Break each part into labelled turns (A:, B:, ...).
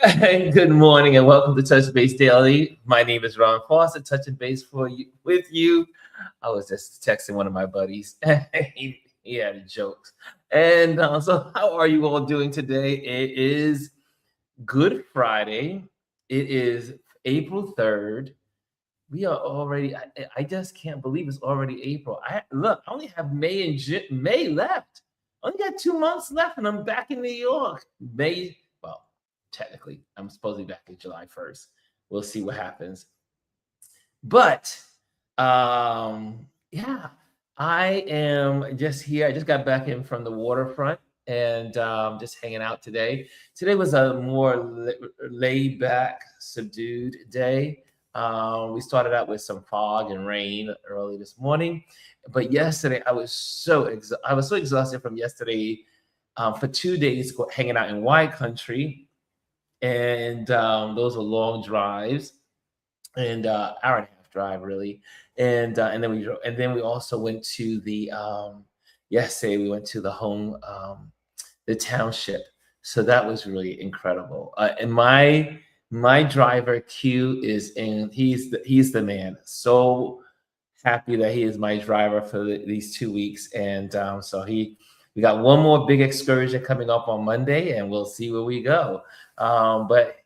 A: Good morning and welcome to Touch Base Daily. My name is Ron Foster, touching base with you. I was just texting one of my buddies. He had jokes. And so, how are you all doing today? It is Good Friday. It is April 3rd. We are already. I just can't believe it's already April. I only have May left. I only got 2 months left, and I'm back in New York. Well, technically, I'm supposed to be back in July 1st. We'll see what happens. But yeah, I am just here. I just got back in from the waterfront and just hanging out today. Today was a more laid back, subdued day. We started out with some fog and rain early this morning, but yesterday I was so exhausted from yesterday for 2 days hanging out in wine country, and those were long drives and hour and a half drive really, and then we drove, and then we also went to the yesterday we went to the home the township, so that was really incredible. And my driver Q is in. He's the man. So happy that he is my driver for these 2 weeks, and so we got one more big excursion coming up on Monday, and we'll see where we go. But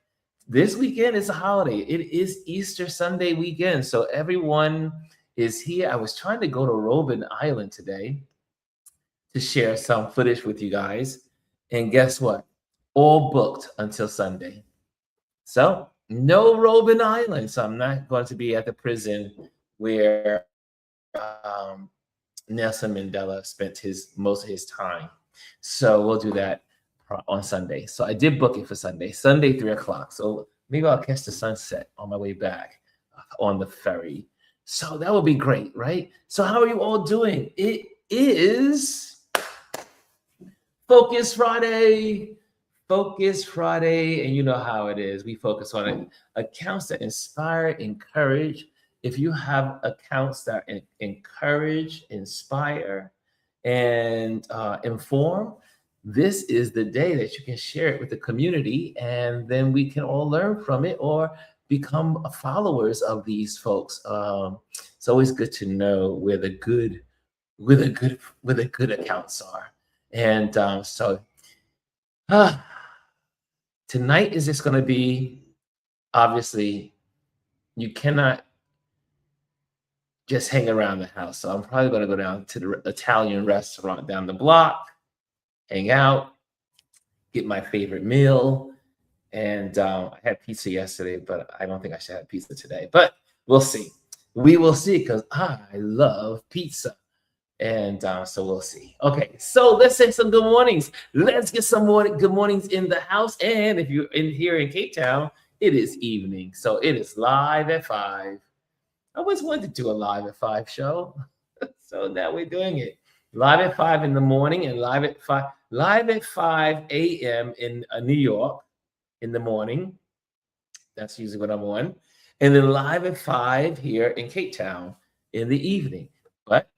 A: this weekend is a holiday. It is Easter Sunday weekend, so everyone is here. I was trying to go to Robben Island today to share some footage with you guys, and guess what? All booked until Sunday. So no Robben Island. So I'm not going to be at the prison where Nelson Mandela spent most of his time. So we'll do that on Sunday. So I did book it for Sunday 3:00. So maybe I'll catch the sunset on my way back on the ferry. So that would be great, right? So how are you all doing? It is Focus Friday. Focus Friday, and you know how it is. We focus on accounts that inspire, encourage. If you have accounts that encourage, inspire, and inform, this is the day that you can share it with the community, and then we can all learn from it or become followers of these folks. It's always good to know where the good accounts are, and tonight is just going to be, obviously, you cannot just hang around the house. So I'm probably going to go down to the Italian restaurant down the block, hang out, get my favorite meal. And I had pizza yesterday, but I don't think I should have pizza today. But we'll see. We will see, because I love pizza. And so we'll see. Okay, so let's say some good mornings. Let's get some more good mornings in the house. And if you're here in Cape Town, it is evening. So it is live at 5. I always wanted to do a live at 5 show. So now we're doing it. Live at 5 in the morning and live at 5 a.m. in New York in the morning. That's usually what I'm on. And then live at 5 here in Cape Town in the evening. But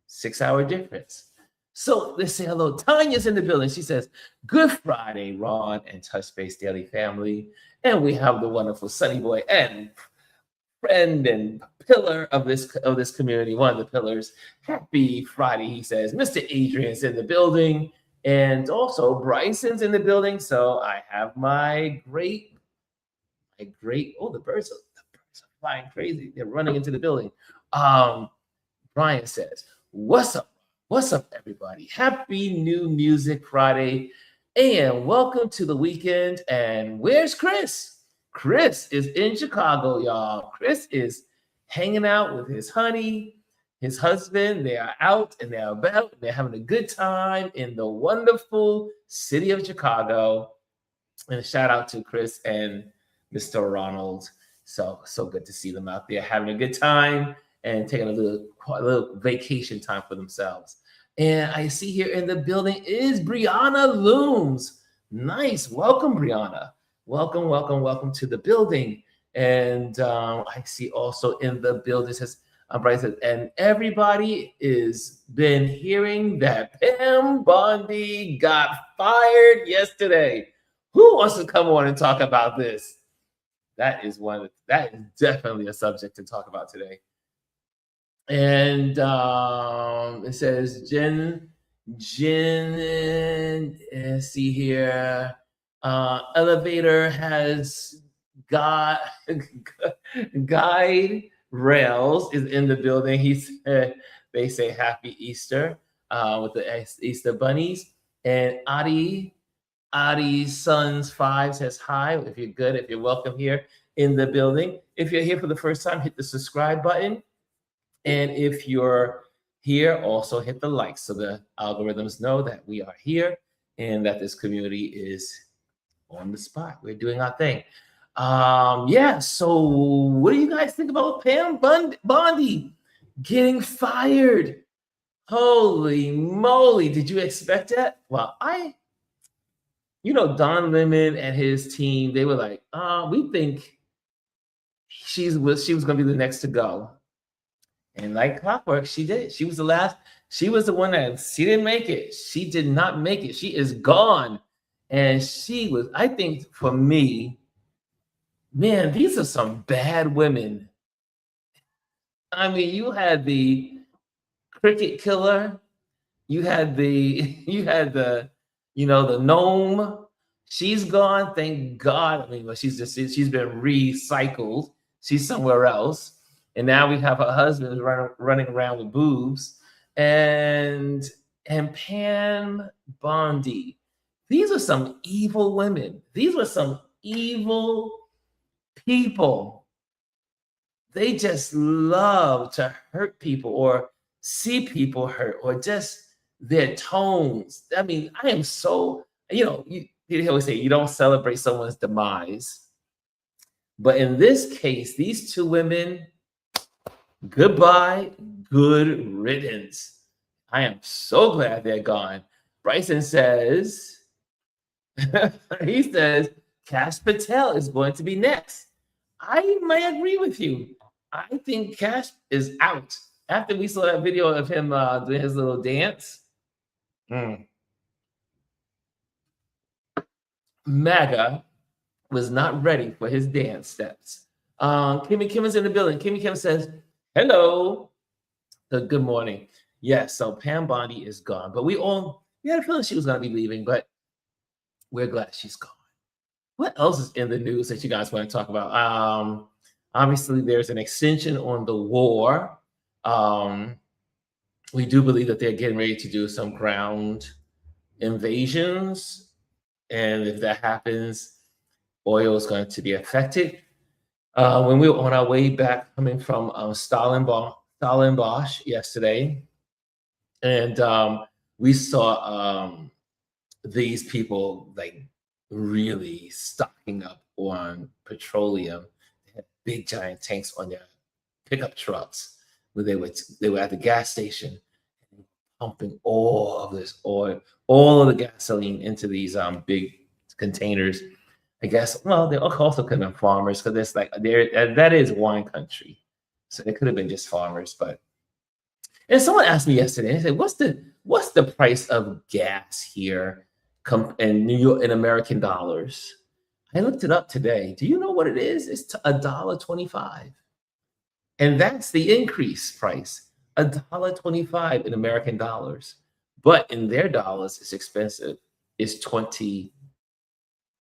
A: 6-hour difference. So let's say hello. Tanya's in the building. She says, "Good Friday, Ron and Touch Base Daily family." And we have the wonderful Sunny Boy and friend and pillar of this community, one of the pillars. Happy Friday, he says. Mr. Adrian's in the building, and also Bryson's in the building. So I have my great. Oh, the birds are flying crazy. They're running into the building. Brian says, "What's up? What's up, everybody? Happy New Music Friday, and welcome to the weekend." And where's Chris? Chris is in Chicago, y'all. Chris is hanging out with his honey, his husband. They are out and they're about. And they're having a good time in the wonderful city of Chicago. And a shout out to Chris and Mr. Ronald. So good to see them out there having a good time and taking a little vacation time for themselves. And I see here in the building is Brianna Looms. Nice. Welcome, Brianna. Welcome to the building. And I see also in the building says, Bryce, and everybody is been hearing that Pam Bondi got fired yesterday. Who wants to come on and talk about this? That is definitely a subject to talk about today. And it says see here. Elevator has got guide rails is in the building. He said they say Happy Easter with the Easter bunnies. And Adi's Sons 5 says hi. If you're good, if you're welcome here in the building. If you're here for the first time, hit the subscribe button. And if you're here, also hit the like so the algorithms know that we are here and that this community is on the spot. We're doing our thing. Yeah, so what do you guys think about Pam Bondi getting fired? Holy moly, did you expect that? Well, Don Lemon and his team, they were like, we think she was going to be the next to go. And like clockwork, she did. She was the last. She was the one that she didn't make it. She did not make it. She is gone. And she was, I think for me, man, these are some bad women. I mean, you had the cricket killer. You had the gnome. She's gone. Thank God. I mean, well, she's been recycled. She's somewhere else. And now we have her husband running around with boobs. And Pam Bondi. These are some evil women. These were some evil people. They just love to hurt people or see people hurt or just their tones. I mean, I am so, you always say you don't celebrate someone's demise. But in this case, these two women, goodbye, good riddance. I am so glad they're gone. Bryson says, he says, Cash Patel is going to be next. I might agree with you. I think Cash is out. After we saw that video of him doing his little dance, MAGA was not ready for his dance steps. Kimmy Kim is in the building. Kimmy Kim says, hello. So good morning. Yes, so Pam Bondi is gone. But we had a feeling she was going to be leaving, but we're glad she's gone. What else is in the news that you guys want to talk about? Obviously, there's an extension on the war. We do believe that they're getting ready to do some ground invasions. And if that happens, oil is going to be affected. When we were on our way back coming from Stellenbosch yesterday, and we saw these people like really stocking up on petroleum. They had big giant tanks on their pickup trucks where they were at the gas station pumping all of this oil, all of the gasoline into these big containers. I guess, well, they also could have been farmers because it's like that is wine country. So it could have been just farmers, but and someone asked me yesterday, they said, what's the price of gas here in New York in American dollars? I looked it up today. Do you know what it is? It's $1.25. And that's the increase price. $1.25 in American dollars. But in their dollars, it's expensive. It's $22.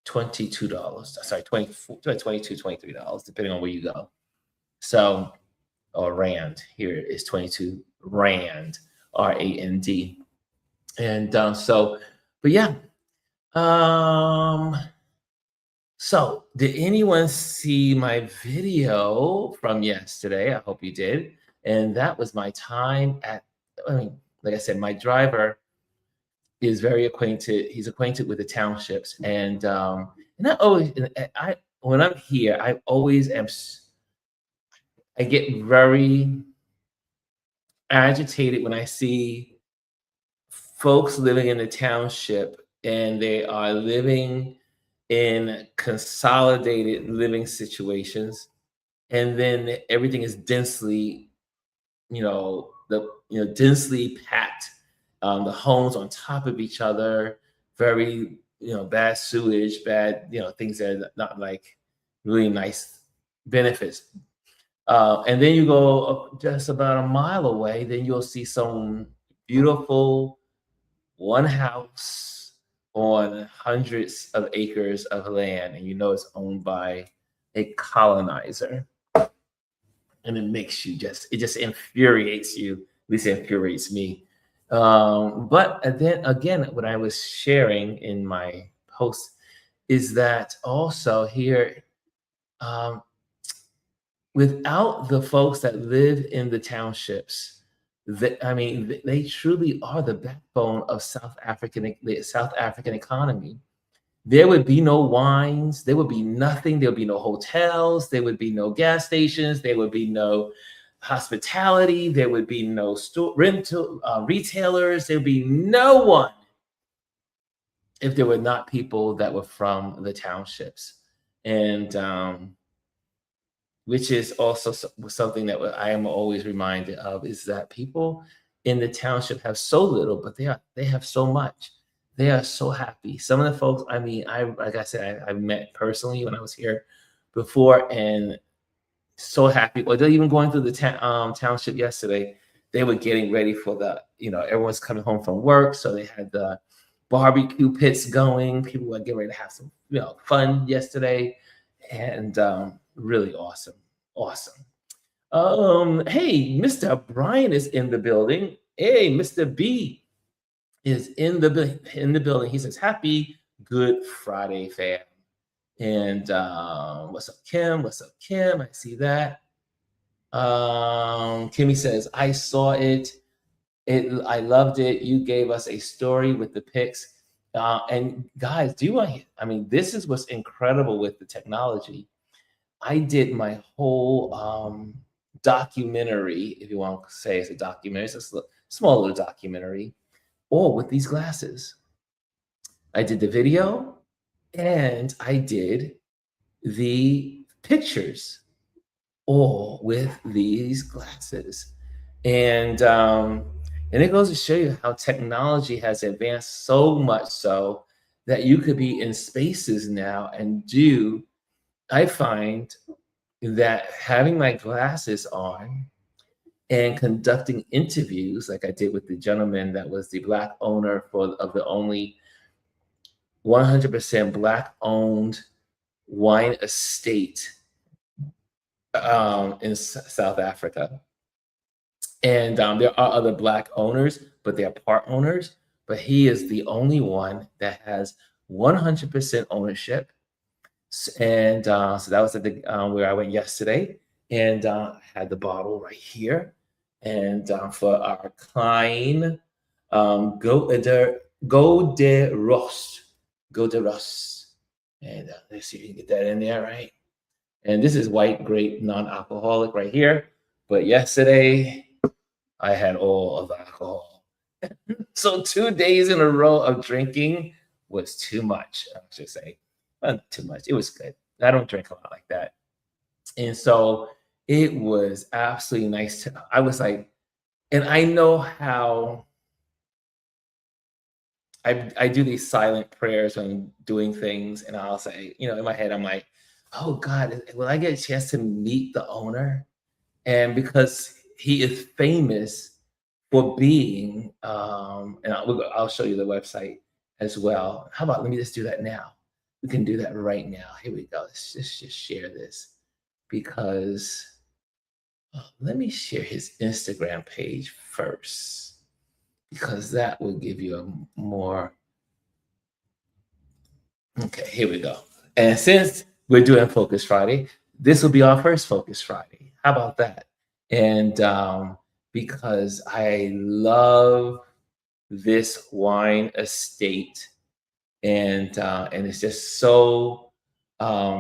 A: Sorry, $22, $23, depending on where you go. So, or Rand. Here is 22 Rand, R-A-N-D. And but yeah. So did anyone see my video from yesterday? I hope you did. And that was my time like I said, my driver is very acquainted. He's acquainted with the townships. And when I'm here, I get very agitated when I see folks living in the township and they are living in consolidated living situations, and then everything is densely, densely packed. The homes on top of each other, very bad sewage, bad, things that are not like really nice benefits. And then you go up just about a mile away, then you'll see some beautiful one house on hundreds of acres of land, and it's owned by a colonizer. And it just infuriates you. At least it infuriates me. But then again, what I was sharing in my post is that also here, um, without the folks that live in the townships, they truly are the backbone of the South African economy. There would be no wines, there would be nothing, there would be no hotels, there would be no gas stations, there would be no hospitality, there would be no retailers, there would be no one if there were not people that were from the townships. And which is also something that I am always reminded of, is that people in the township have so little, but they have so much. They are so happy. Some of the folks, like I said, I met personally when I was here before, and so happy. Or they're even going through the township yesterday. They were getting ready for everyone's coming home from work, so they had the barbecue pits going. People were getting ready to have some fun yesterday, and really awesome. Hey, Mr. Brian is in the building. Hey, Mr. B is in the building. He says, "Happy Good Friday, fam." And what's up, Kim? What's up, Kim? I see that. Kimmy says, "I saw it. I loved it. You gave us a story with the pics." And guys, this is what's incredible with the technology. I did my whole documentary, if you want to say it's a documentary, it's a small little documentary, all with these glasses. I did the video and I did the pictures all with these glasses. And it goes to show you how technology has advanced so much so that you could be in spaces now and I find that having my glasses on and conducting interviews like I did with the gentleman that was the Black owner of the only 100% Black owned wine estate in South Africa. And there are other Black owners, but they're part owners. But he is the only one that has 100% ownership. And so that was at the where I went yesterday, and I had the bottle right here. And for our Klein, Go de Rost, and let's see if you can get that in there, right? And this is white grape non-alcoholic right here. But yesterday, I had all of the alcohol. So 2 days in a row of drinking was too much, I should say. Not too much. It was good. I don't drink a lot like that. And so it was absolutely nice I was like, and I know how I do these silent prayers when I'm doing things, and I'll say, in my head, I'm like, oh God, will I get a chance to meet the owner? And because he is famous for being, and I'll show you the website as well. How about let me just do that now? We can do that right now. Here we go. Let's just share this because let me share his Instagram page first because that will give you a more. Okay, here we go. And since we're doing Focus Friday, this will be our first Focus Friday. How about that? And because I love this wine estate, and it's just so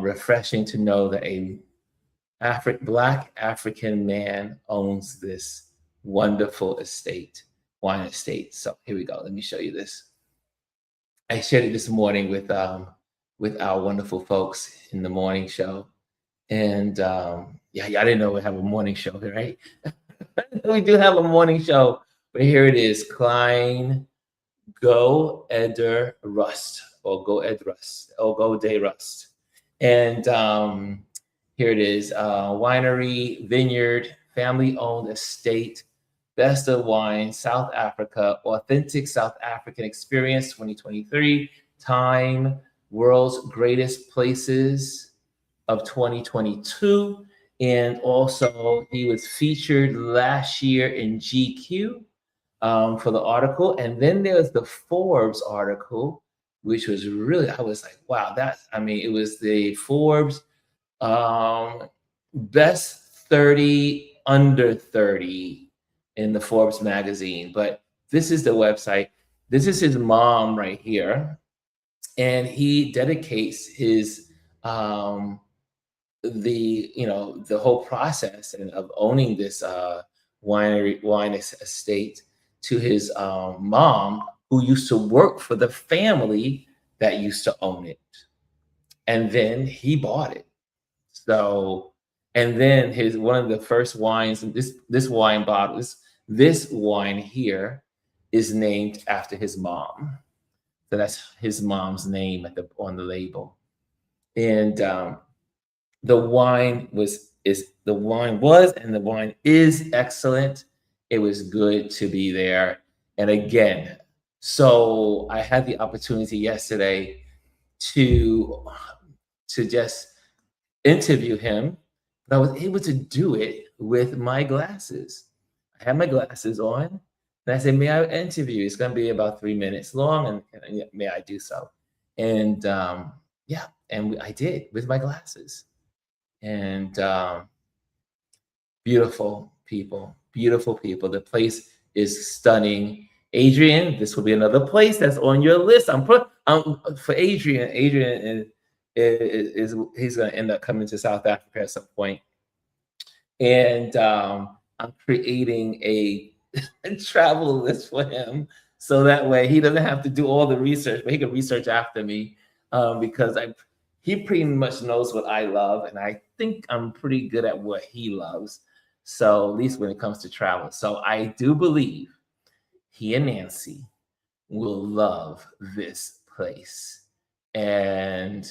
A: refreshing to know that a Black African man owns this wonderful wine estate. So here we go. Let me show you this. I shared it this morning with our wonderful folks in the morning show, and yeah, y'all didn't know we have a morning show, right? We do have a morning show, but here it is, Klein Go Eder Rust, Ogo Ed Rust, Ogo de Rust. And here it is, winery, vineyard, family-owned estate, best of wine, South Africa, authentic South African experience 2023, Time, world's greatest places of 2022. And also he was featured last year in GQ for the article. And then there's the Forbes article, which was really, I was like, wow, it was the Forbes best 30 under 30 in the Forbes magazine. But this is the website. This is his mom right here. And he dedicates his the whole process and of owning this wine estate to his mom, who used to work for the family that used to own it, and then he bought it. So, and then one of the first wines, this wine bottle, this wine here is named after his mom. So that's his mom's name on the label. And the wine was and the wine is excellent. It was good to be there. And again, so I had the opportunity yesterday to just interview him, but I was able to do it with my glasses. I had my glasses on, and I said, "May I interview? It's going to be about 3 minutes long, and may I do so?" And I did with my glasses. And beautiful people. The place is stunning. Adrian, this will be another place that's on your list. For Adrian. Adrian is he's going to end up coming to South Africa at some point, and I'm creating a travel list for him, so that way he doesn't have to do all the research, but he can research after me, because he pretty much knows what I love, and I think I'm pretty good at what he loves. So at least when it comes to travel. So I do believe he and Nancy will love this place. And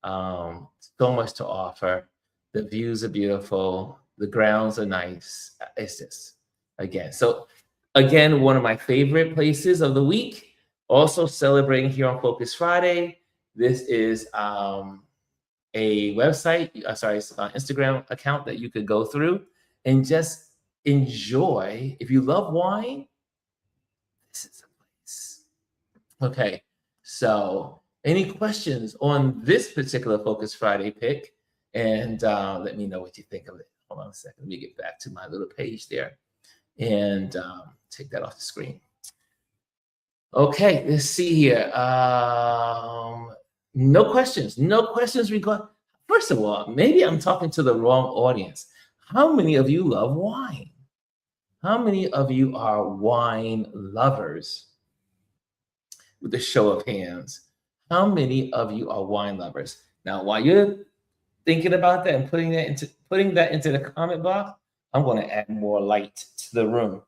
A: so much to offer. The views are beautiful. The grounds are nice. It's just, again, one of my favorite places of the week. Also celebrating here on Focus Friday. This is a website, Instagram account that you could go through and just enjoy. If you love wine, this is a place. Okay, so any questions on this particular Focus Friday pick? And let me know what you think of it. Hold on a second. Let me get back to my little page there and take that off the screen. Okay, let's see here. No questions. First of all, maybe I'm talking to the wrong audience. How many of you love wine? How many of you are wine lovers? With a show of hands, how many of you are wine lovers? Now, while you're thinking about that and putting that into the comment box, I'm going to add more light to the room.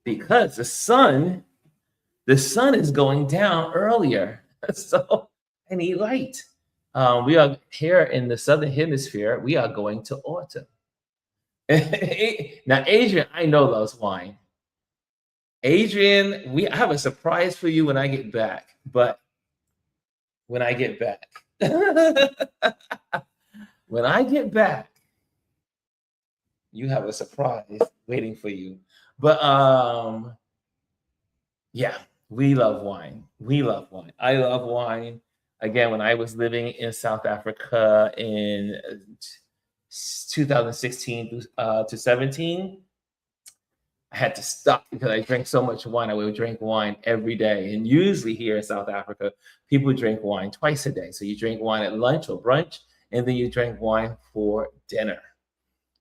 A: Because the sun is going down earlier, so I need light. We are here in the southern hemisphere. We are going to autumn. Now, Adrian, I know loves wine. Adrian, I have a surprise for you when I get back. But when I get back, you have a surprise waiting for you. But yeah, we love wine. I love wine. Again, when I was living in South Africa in 2016 to 17, I had to stop because I drank so much wine. I would drink wine every day. And usually here in South Africa, people drink wine twice a day. So you drink wine at lunch or brunch, and then you drink wine for dinner.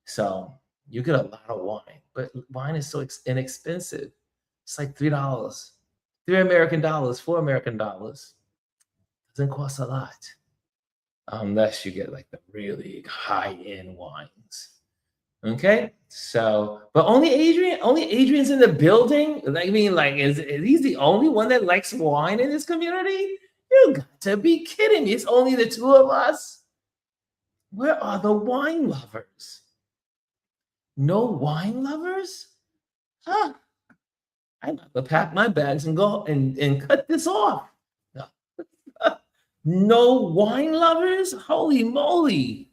A: So you get a lot of wine, but wine is so inexpensive. It's like $3, $4 American dollars. Doesn't cost a lot. Unless you get like the really high-end wines. Okay, so but only Adrian's in the building. I mean, like, is he the only one that likes wine in this community? You got to be kidding me! It's only the two of us. Where are the wine lovers? No wine lovers? Huh? I got to pack my bags and go and cut this off. No, no wine lovers? Holy moly!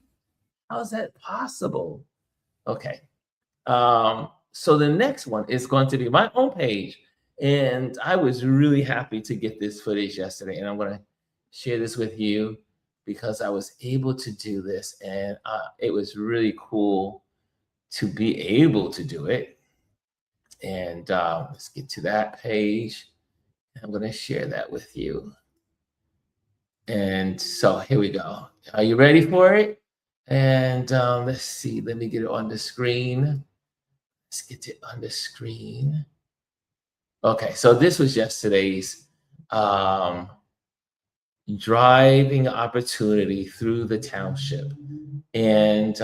A: How is that possible? Okay. So the next one is going to be my own page. And I was really happy to get this footage yesterday. And I'm going to share this with you because I was able to do this. And it was really cool to be able to do it. And let's get to that page. I'm going to share that with you. And so here we go. Are you ready for it? And let's see. Let me get it on the screen. Let's get it on the screen. Okay, so this was yesterday's driving opportunity through the township. And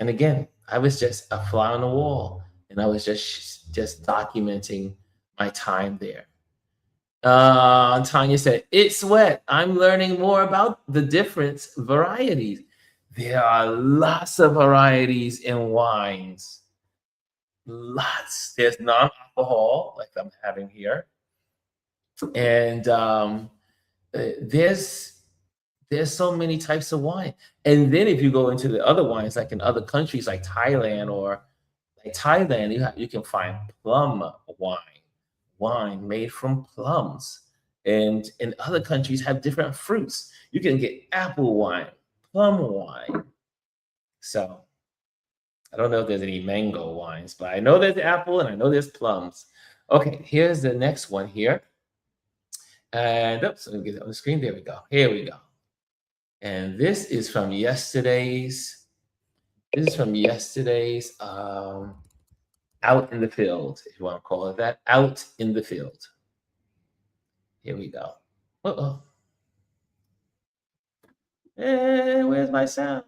A: again, I was just a fly on the wall, and I was just documenting my time there. Tanya said, "It's wet. I'm learning more about the different varieties. There are lots of varieties in wines. Lots. There's non-alcohol, like I'm having here, and there's so many types of wine. And then if you go into the other wines, like in other countries, like Thailand or like Thailand, you can find plum wine made from plums. And in other countries have different fruits. You can get apple wine, plum wine. So I don't know if there's any mango wines, but I know there's apple and I know there's plums. Okay, here's the next one here. And oops, let me get it on the screen. There we go. Here we go. And this is from yesterday's. This is from yesterday's out in the field, if you want to call it that. Out in the field. Here we go. Uh-oh. Hey, where's my sound?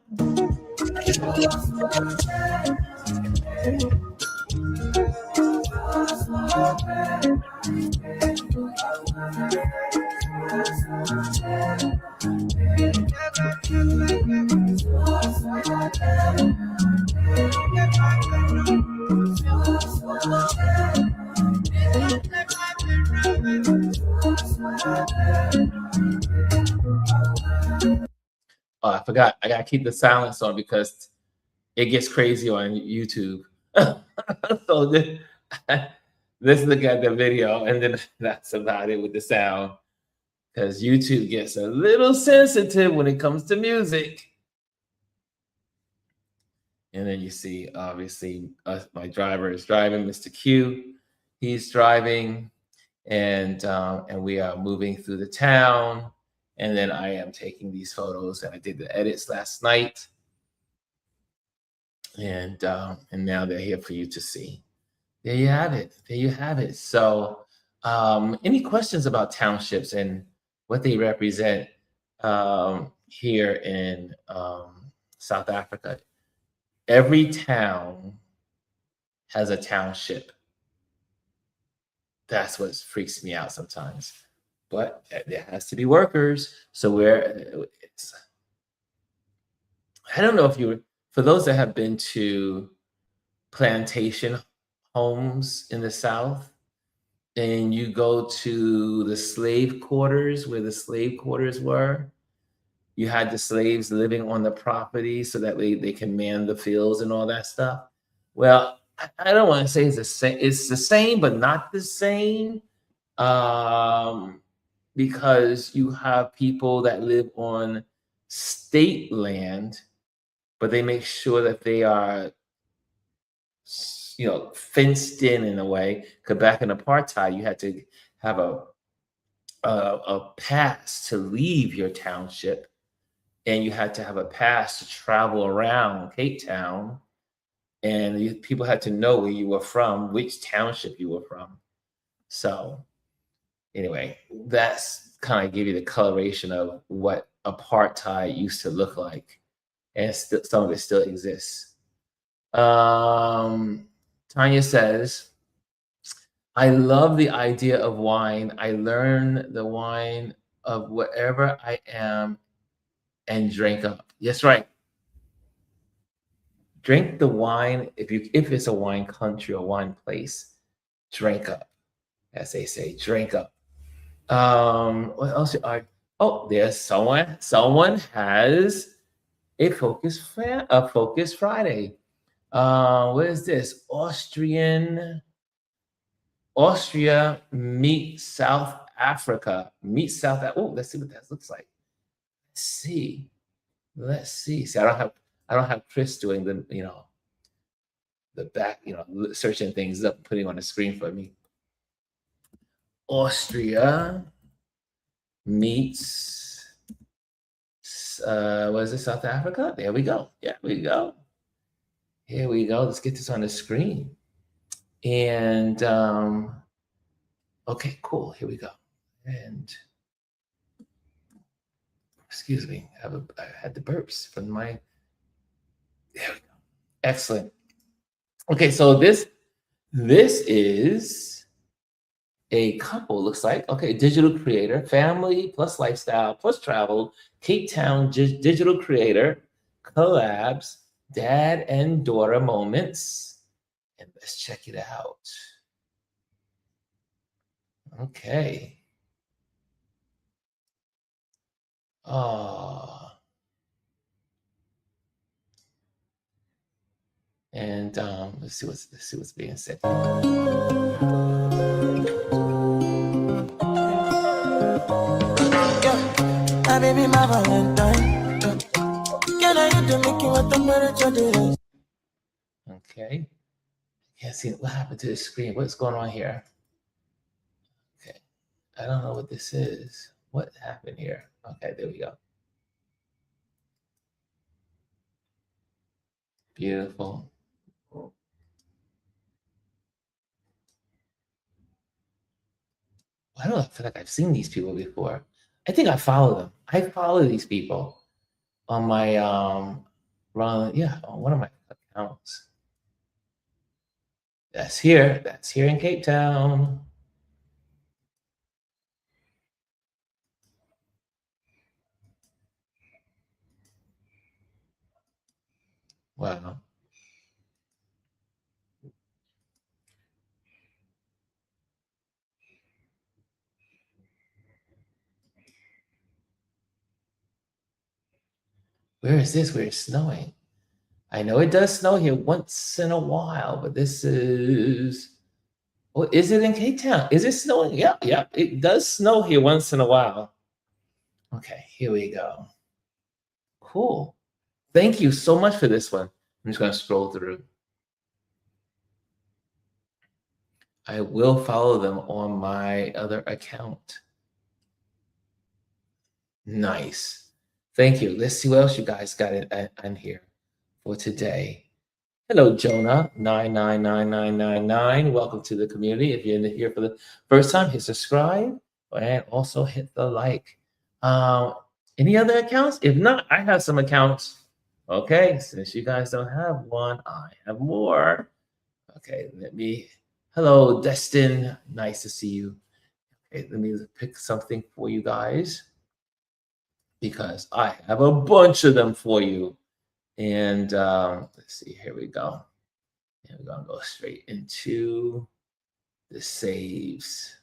A: Oh, I forgot. I gotta keep the silence on because it gets crazy on YouTube. So let's look at the video, and then that's about it with the sound, because YouTube gets a little sensitive when it comes to music. And then you see, obviously, my driver is driving, Mr. Q. He's driving, and we are moving through the town. And then I am taking these photos, and I did the edits last night. And now they're here for you to see. There you have it. There you have it. So any questions about townships and what they represent here in South Africa? Every town has a township. That's what freaks me out sometimes. But there has to be workers. So I don't know if for those that have been to plantation homes in the South, and you go to the slave quarters where the slave quarters were, you had the slaves living on the property so that they can man the fields and all that stuff. Well, I don't want to say it's the same. It's the same, but not the same. Because you have people that live on state land, but they make sure that they are, fenced in a way. Because back in apartheid, you had to have a pass to leave your township, and you had to have a pass to travel around Cape Town, and people had to know where you were from, which township you were from. So anyway, that's kind of give you the coloration of what apartheid used to look like, and some of it still exists. Tanya says, I love the idea of wine. I learn the wine of wherever I am and drink up. Yes, right. Drink the wine if it's a wine country or wine place. Drink up, as they say. Drink up. What else are? Oh, there's someone. Someone has a Focus Friday. What is this? Austria meet South Africa. Meet South. Oh, let's see what that looks like. Let's see. Let's see. See, I don't have Chris doing the back, searching things up, putting on the screen for me. Austria meets what is it? South Africa. There we go. Yeah, we go. Here we go. Let's get this on the screen. And okay, cool. Here we go. And excuse me, I had the burps from my. There we go. Excellent. Okay, so this is a couple, looks like. Okay, digital creator, family plus lifestyle plus travel, Cape Town digital creator, collabs, dad and daughter moments. And let's check it out. Okay. Oh. And let's see what's being said. Baby, my Valentine. Can I hit the Mickey with the temperature? Okay. Can't see what happened to the screen. What's going on here? Okay. I don't know what this is. What happened here? Okay, there we go. Beautiful. I don't feel like I've seen these people before. I think I follow them. I follow these people on my on one of my accounts. That's here in Cape Town. Wow. Where is this? Where it's snowing? I know it does snow here once in a while, but this is. Oh, is it in Cape Town? Is it snowing? Yep. It does snow here once in a while. Okay, here we go. Cool. Thank you so much for this one. I'm just going to scroll through. I will follow them on my other account. Nice. Thank you. Let's see what else you guys got in here for today. Hello, Jonah 999999. Welcome to the community. If you're here for the first time, hit subscribe and also hit the like. Any other accounts? If not, I have some accounts. Okay, since you guys don't have one, I have more. Okay, hello, Destin. Nice to see you. Okay, let me pick something for you guys because I have a bunch of them for you. And let's see, here we go. And we're gonna go straight into the saves.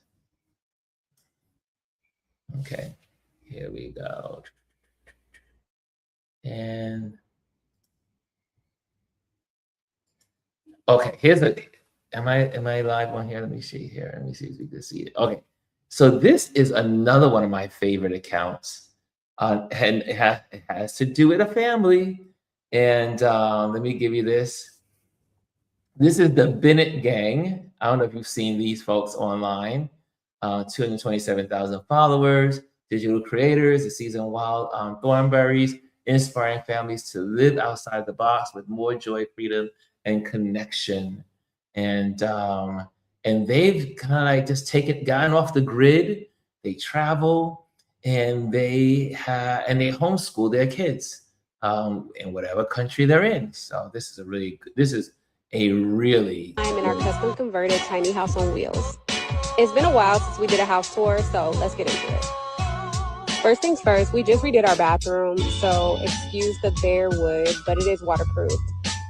A: Okay, here we go. And okay, am I live on here? Let me see here. Let me see if you can see it. Okay, so this is another one of my favorite accounts. And it has to do with a family. And let me give you this. This is the Bennett Gang. I don't know if you've seen these folks online. 227,000 followers, digital creators, the season wild thornberries, inspiring families to live outside the box with more joy, freedom, and connection. And they've kind of like just gotten off the grid. They travel and they homeschool their kids. in whatever country they're in. So this is a really
B: I'm in our custom converted tiny house on wheels. It's been a while since we did a house tour, so let's get into it. First things first, we just redid our bathroom, so excuse the bare wood, but it is waterproof.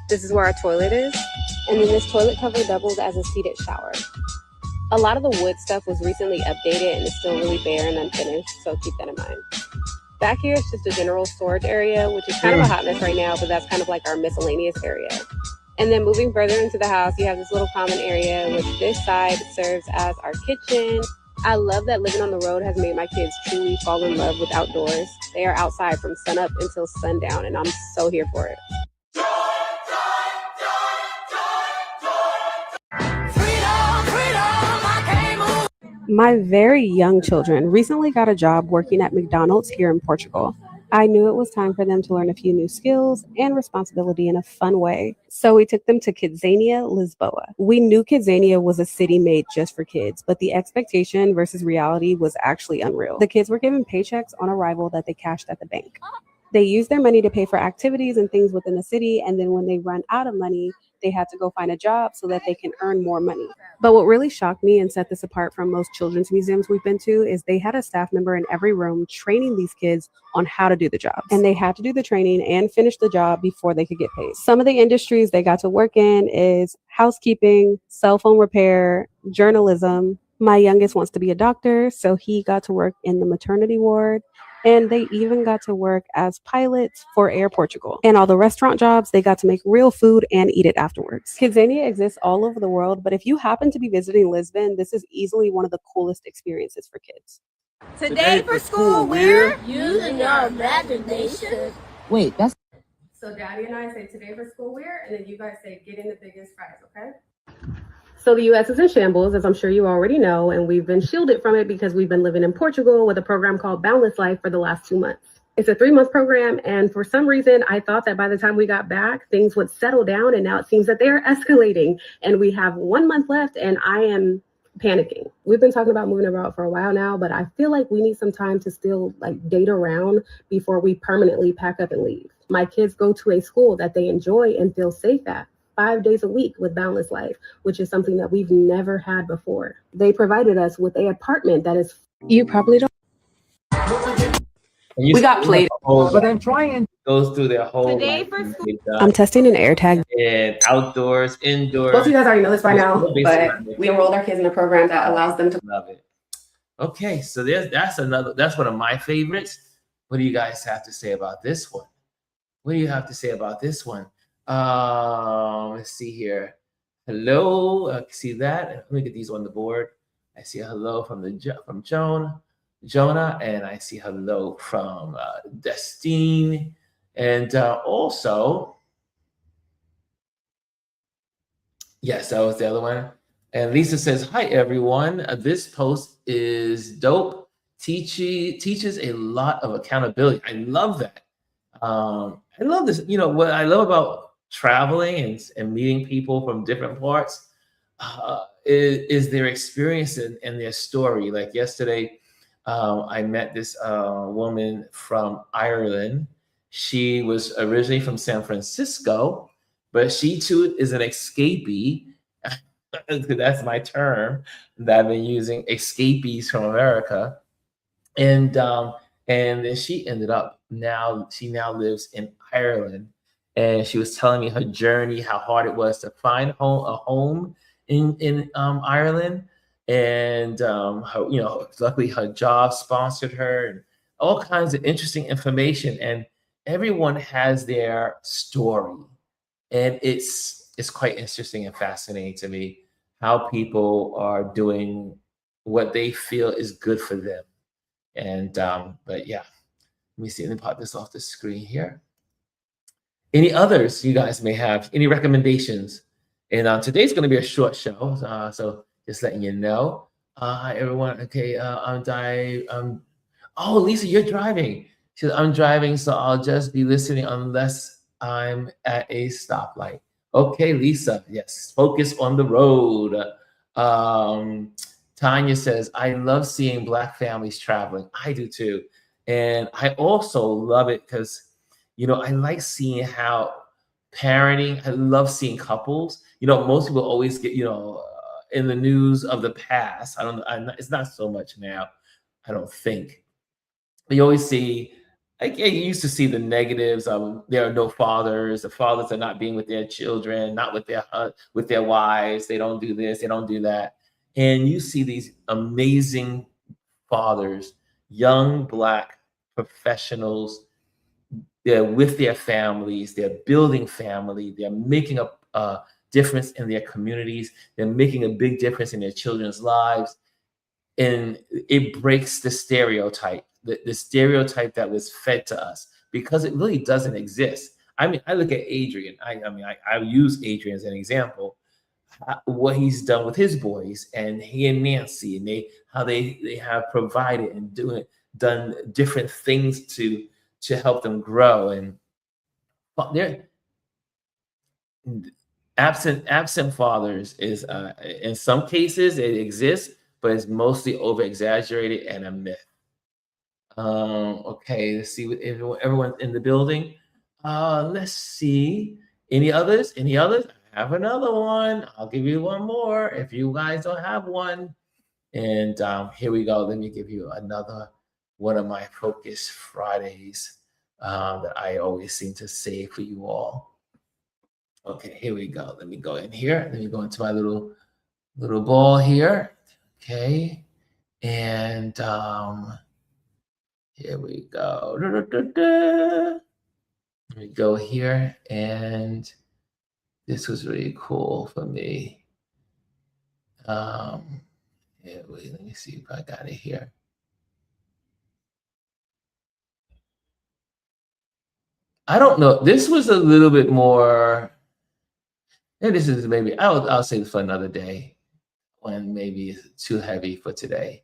B: This is where our toilet is, and then this toilet cover doubles as a seated shower. A lot of the wood stuff was recently updated and is still really bare and unfinished, so keep that in mind. Back here is just a general storage area, which is kind of a hot mess right now, but that's kind of like our miscellaneous area. And then moving further into the house, you have this little common area, which this side serves as our kitchen. I love that living on the road has made my kids truly fall in love with outdoors. They are outside from sunup until sundown, and I'm so here for it. My very young children recently got a job working at McDonald's here in Portugal. I knew it was time for them to learn a few new skills and responsibility in a fun way. So we took them to Kidzania, Lisboa. We knew Kidzania was a city made just for kids, but the expectation versus reality was actually unreal. The kids were given paychecks on arrival that they cashed at the bank. They used their money to pay for activities and things within the city, and then when they run out of money, they had to go find a job so that they can earn more money. But what really shocked me and set this apart from most children's museums we've been to is they had a staff member in every room training these kids on how to do the job. And they had to do the training and finish the job before they could get paid. Some of the industries they got to work in is housekeeping, cell phone repair, journalism. My youngest wants to be a doctor, so he got to work in the maternity ward. And they even got to work as pilots for Air Portugal. And all the restaurant jobs, they got to make real food and eat it afterwards. Kidzania exists all over the world, but if you happen to be visiting Lisbon, this is easily one of the coolest experiences for kids.
C: Today for school, we're using our imagination.
D: Wait, that's...
B: So Daddy and I say today for school, we're, and then you guys say getting the biggest fries, okay? So the U.S. is in shambles, as I'm sure you already know, and we've been shielded from it because we've been living in Portugal with a program called Boundless Life for the last 2 months. It's a 3-month program, and for some reason, I thought that by the time we got back, things would settle down, and now it seems that they are escalating, and we have 1 month left, and I am panicking. We've been talking about moving abroad for a while now, but I feel like we need some time to still date around before we permanently pack up and leave. My kids go to a school that they enjoy and feel safe at 5 days a week with Boundless Life, which is something that we've never had before. They provided us with an apartment that is... You probably don't...
A: We
B: got played.
D: But I'm trying.
A: Goes through their whole
C: Today
A: life.
C: for school.
B: I'm testing an air tag.
A: And outdoors, indoors.
B: Most of you guys already know this by now, but we enrolled our kids in a program that allows them to...
A: Love it. Okay, so that's one of my favorites. What do you guys have to say about this one? What do you have to say about this one? Let's see here. Hello, see that? Let me get these on the board. I see a hello from Jonah, and I see hello from Destine, and also, yes, that was the other one. And Lisa says, "Hi everyone. This post is dope. Teaches a lot of accountability. I love that. I love this. You know what I love about traveling and meeting people from different parts is their experience and their story. Like yesterday, I met this woman from Ireland. She was originally from San Francisco, but she too is an escapee. That's my term that I've been using, escapees from America. And then she ended up she now lives in Ireland. And she was telling me her journey, how hard it was to find a home in Ireland, and luckily her job sponsored her, and all kinds of interesting information. And everyone has their story, and it's quite interesting and fascinating to me how people are doing what they feel is good for them. And but yeah, let me see. Let me pop this off the screen here. Any others you guys may have, any recommendations? And today's going to be a short show, so just letting you know. Hi, everyone. Okay, oh, Lisa, you're driving. She said, I'm driving, so I'll just be listening unless I'm at a stoplight. Okay, Lisa, yes, focus on the road. Tanya says, I love seeing Black families traveling. I do too. And I also love it because I like seeing how parenting. I love seeing couples. Most people always get in the news of the past. I don't know. It's not so much now. I don't think you always see. Like, yeah, you used to see the negatives of there are no fathers. The fathers are not being with their children, not with their wives. They don't do this. They don't do that. And you see these amazing fathers, young Black professionals. They're with their families. They're building family. They're making a difference in their communities. They're making a big difference in their children's lives. And it breaks the stereotype, the stereotype that was fed to us, because it really doesn't exist. I mean, I look at Adrian. I use Adrian as an example. What he's done with his boys, and he and Nancy, and how they have provided and done different things to help them grow. And they're absent fathers is in some cases it exists, but it's mostly over exaggerated and a myth. Okay, let's see what everyone's in the building. Let's see. Any others? I have another one. I'll give you one more if you guys don't have one. And here we go. Let me give you another one of my Focus Fridays that I always seem to save for you all. Okay, here we go. Let me go in here. Let me go into my little ball here. Okay, and here we go. Let me go here, and this was really cool for me. Let me see if I got it here. I don't know. This was a little bit more. And this is maybe I'll save it for another day, when maybe it's too heavy for today.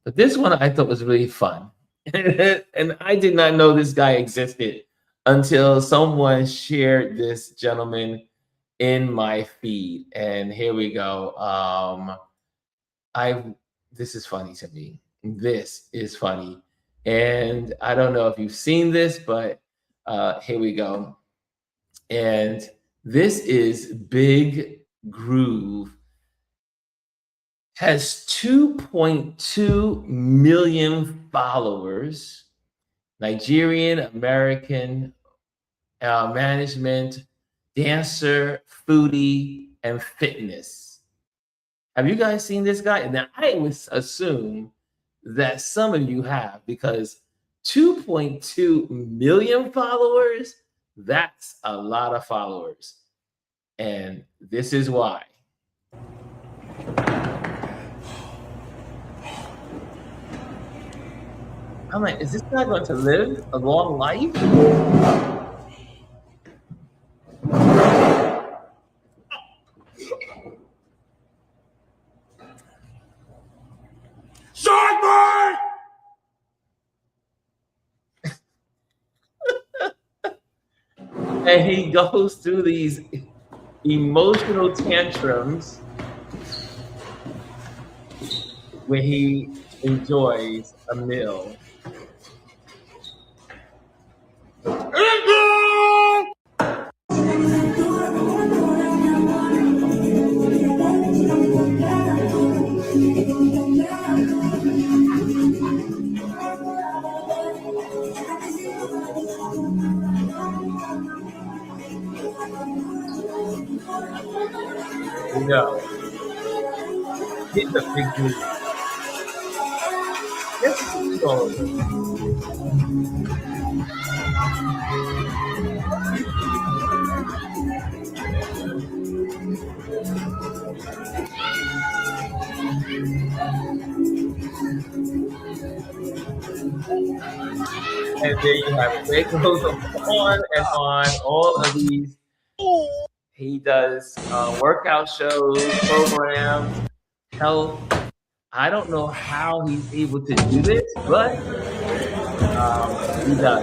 A: But this one I thought was really fun. And I did not know this guy existed until someone shared this gentleman in my feed. And here we go. This is funny to me. This is funny. And I don't know if you've seen this, but here we go. And this is Big Groove. Has 2.2 million followers. Nigerian American management, dancer, foodie, and fitness. Have you guys seen this guy? Now, I would assume that some of you have, because 2.2 million followers, that's a lot of followers. And this is why. I'm like, is this guy going to live a long life? And he goes through these emotional tantrums when he enjoys a meal. No, he's a big dude. Let's keep going. And there you have it. It goes on and on. All of these. He does workout shows, programs, health. I don't know how he's able to do this, but he does.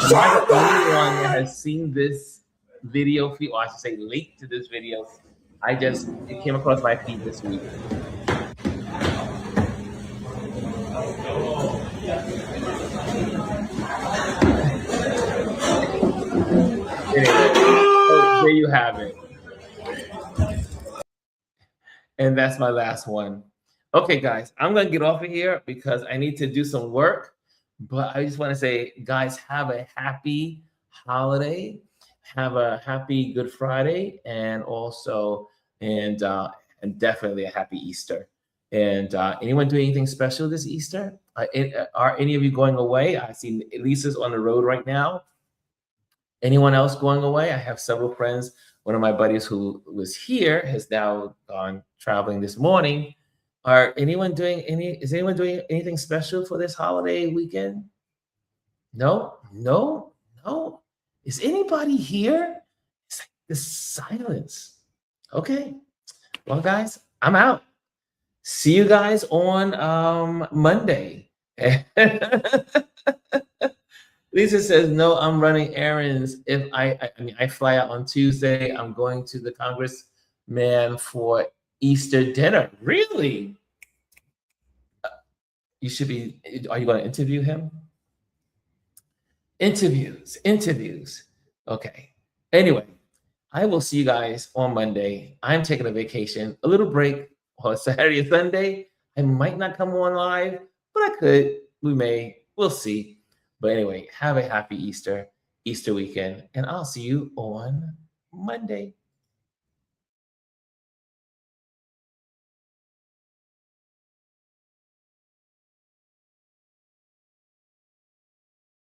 A: Am I the only one that has seen this video feed, or I should say linked to this video? It came across my feed this week. you have it. And that's my last one. Okay, guys, I'm going to get off of here because I need to do some work. But I just want to say, guys, have a happy holiday. Have a happy Good Friday, and also, and definitely a happy Easter. And anyone doing anything special this Easter? Are any of you going away? I see Lisa's on the road right now. Anyone else going away? I have several friends. One of my buddies who was here has now gone traveling this morning. Is anyone doing anything special for this holiday weekend? No. Is anybody here? It's like this silence. Okay. Well, guys, I'm out. See you guys on Monday. Lisa says, no, I'm running errands. If I mean, I fly out on Tuesday. I'm going to the congressman for Easter dinner. Really? You should be, are you going to interview him? Interviews. Okay. Anyway, I will see you guys on Monday. I'm taking a vacation, a little break on Saturday and Sunday. I might not come on live, but I could. We'll see. But anyway, have a happy Easter weekend, and I'll see you on Monday.